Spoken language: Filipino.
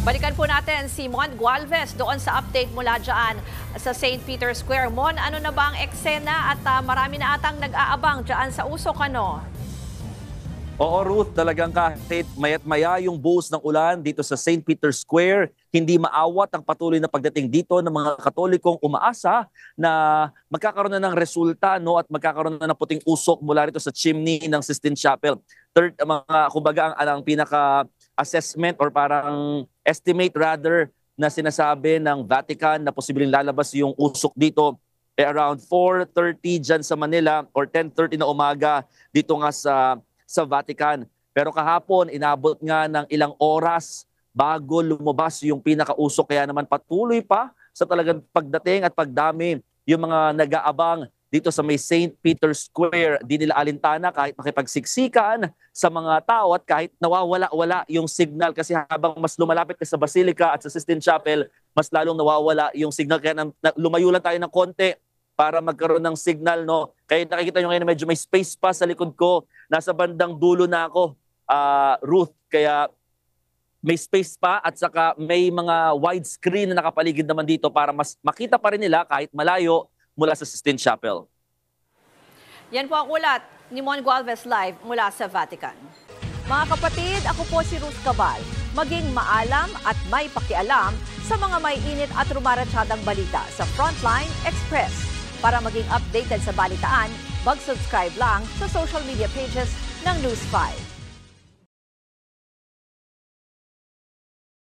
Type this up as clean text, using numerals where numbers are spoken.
Balikan po natin si Mon Gualvez doon sa update mula dyan sa St. Peter's Square. Mon, ano na ba ang eksena at marami na atang nag-aabang dyan sa usok, ano? Oo, Ruth, talagang kahit mayat maya yung buhos ng ulan dito sa St. Peter's Square, hindi maawat ang patuloy na pagdating dito ng mga Katolikong umaasa na magkakaroon na ng resulta, no, at magkakaroon na ng puting usok mula rito sa chimney ng Sistine Chapel. Third, kumbaga ang pinaka-assessment or parang estimate rather na sinasabi ng Vatican na posibleng lalabas yung usok dito around 4:30 dyan sa Manila or 10:30 na umaga dito nga sa Vatican. Pero kahapon, inabot nga ng ilang oras bago lumabas yung pinakausok. Kaya naman patuloy pa sa talagang pagdating at pagdami yung mga nag-aabang dito sa may St. Peter's Square. Di nila alintana kahit makipagsiksikan sa mga tao at kahit nawawala-wala yung signal. Kasi habang mas lumalapit ka sa Basilica at sa Sistine Chapel, mas lalong nawawala yung signal. Kaya lumayo lang tayo ng konti para magkaroon ng signal, no? Kaya nakikita nyo ngayon na medyo may space pa sa likod ko. Nasa bandang dulo na ako, Ruth. Kaya may space pa at saka may mga widescreen na nakapaligid naman dito para mas makita pa rin nila kahit malayo mula sa Sistine Chapel. Yan po ang ulat ni Mon Gualvez live mula sa Vatican. Mga kapatid, ako po si Ruth Cabal. Maging maalam at may pakialam sa mga may init at rumaratsadang balita sa Frontline Express. Para maging updated sa balitaan, mag-subscribe lang sa social media pages ng News 5.